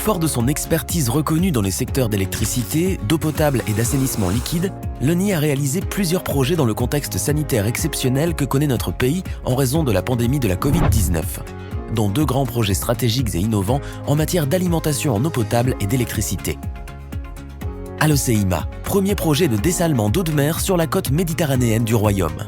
Fort de son expertise reconnue dans les secteurs d'électricité, d'eau potable et d'assainissement liquide, l'ONI a réalisé plusieurs projets dans le contexte sanitaire exceptionnel que connaît notre pays en raison de la pandémie de la Covid-19, dont 2 grands projets stratégiques et innovants en matière d'alimentation en eau potable et d'électricité. Aloceima, premier projet de dessalement d'eau de mer sur la côte méditerranéenne du Royaume.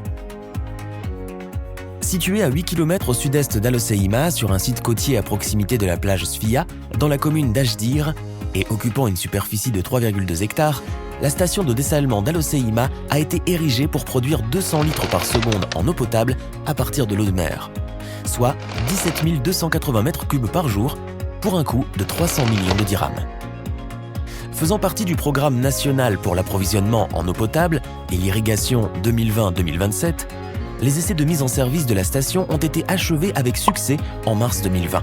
Situé à 8 km au sud-est d'Aloceima, sur un site côtier à proximité de la plage Sfia, dans la commune d'Ajdir, et occupant une superficie de 3,2 hectares, la station de dessalement d'Aloceima a été érigée pour produire 200 litres par seconde en eau potable à partir de l'eau de mer, soit 17 280 mètres cubes par jour, pour un coût de 300 millions de dirhams. Faisant partie du programme national pour l'approvisionnement en eau potable et l'irrigation 2020-2027, les essais de mise en service de la station ont été achevés avec succès en mars 2020.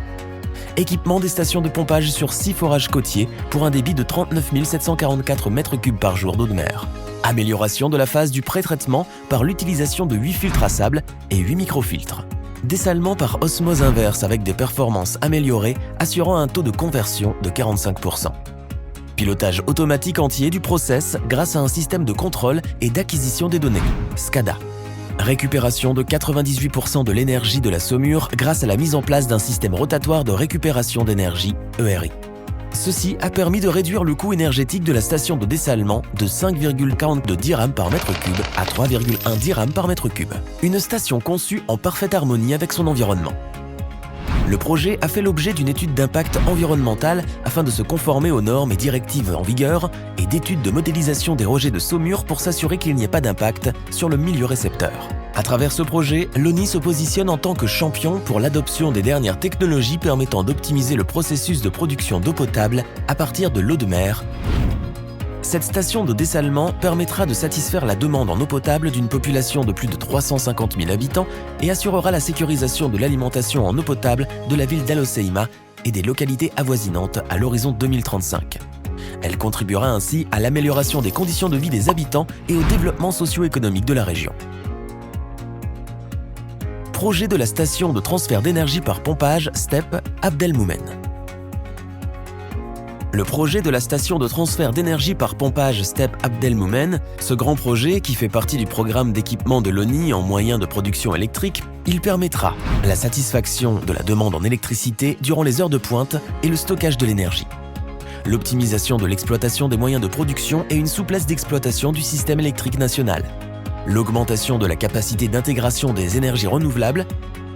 Équipement des stations de pompage sur 6 forages côtiers pour un débit de 39 744 mètres cubes par jour d'eau de mer. Amélioration de la phase du pré-traitement par l'utilisation de 8 filtres à sable et 8 microfiltres. Dessalement par osmose inverse avec des performances améliorées assurant un taux de conversion de 45%. Pilotage automatique entier du process grâce à un système de contrôle et d'acquisition des données, SCADA. Récupération de 98% de l'énergie de la saumure grâce à la mise en place d'un système rotatoire de récupération d'énergie, ERI. Ceci a permis de réduire le coût énergétique de la station de dessalement de 5,42 dirhams par mètre cube à 3,1 dirhams par mètre cube. Une station conçue en parfaite harmonie avec son environnement. Le projet a fait l'objet d'une étude d'impact environnemental afin de se conformer aux normes et directives en vigueur et d'études de modélisation des rejets de saumure pour s'assurer qu'il n'y ait pas d'impact sur le milieu récepteur. À travers ce projet, l'ONI se positionne en tant que champion pour l'adoption des dernières technologies permettant d'optimiser le processus de production d'eau potable à partir de l'eau de mer. Cette station de dessalement permettra de satisfaire la demande en eau potable d'une population de plus de 350 000 habitants et assurera la sécurisation de l'alimentation en eau potable de la ville d'Aloceima et des localités avoisinantes à l'horizon 2035. Elle contribuera ainsi à l'amélioration des conditions de vie des habitants et au développement socio-économique de la région. Projet de la station de transfert d'énergie par pompage STEP Abdelmoumen. Le projet de la station de transfert d'énergie par pompage STEP Abdelmoumen, ce grand projet qui fait partie du programme d'équipement de l'ONI en moyens de production électrique, il permettra la satisfaction de la demande en électricité durant les heures de pointe et le stockage de l'énergie, l'optimisation de l'exploitation des moyens de production et une souplesse d'exploitation du système électrique national, l'augmentation de la capacité d'intégration des énergies renouvelables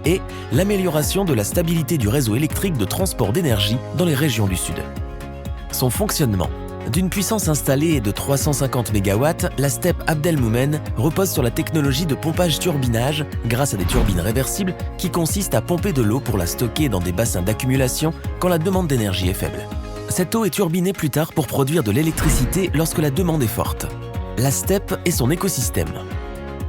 et l'amélioration de la stabilité du réseau électrique de transport d'énergie dans les régions du Sud. Son fonctionnement. D'une puissance installée de 350 MW, la STEP Abdelmoumen repose sur la technologie de pompage-turbinage grâce à des turbines réversibles qui consistent à pomper de l'eau pour la stocker dans des bassins d'accumulation quand la demande d'énergie est faible. Cette eau est turbinée plus tard pour produire de l'électricité lorsque la demande est forte. La STEP et son écosystème.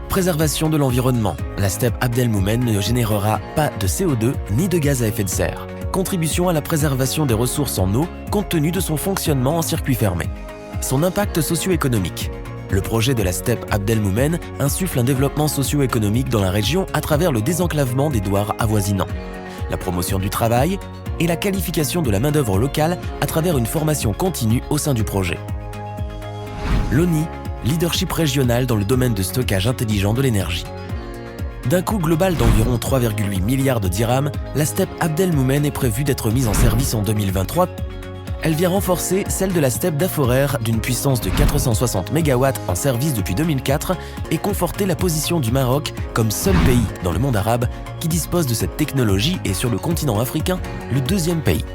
Préservation de l'environnement. La STEP Abdelmoumen ne générera pas de CO2 ni de gaz à effet de serre. Contribution à la préservation des ressources en eau compte tenu de son fonctionnement en circuit fermé. Son impact socio-économique. Le projet de la STEP Abdelmoumen insuffle un développement socio-économique dans la région à travers le désenclavement des douars avoisinants, la promotion du travail et la qualification de la main-d'œuvre locale à travers une formation continue au sein du projet. L'ONI, leadership régional dans le domaine de stockage intelligent de l'énergie. D'un coût global d'environ 3,8 milliards de dirhams, la STEP Abdelmoumen est prévue d'être mise en service en 2023. Elle vient renforcer celle de la STEP d'Aforer d'une puissance de 460 MW en service depuis 2004 et conforter la position du Maroc comme seul pays dans le monde arabe qui dispose de cette technologie et sur le continent africain, le 2e pays.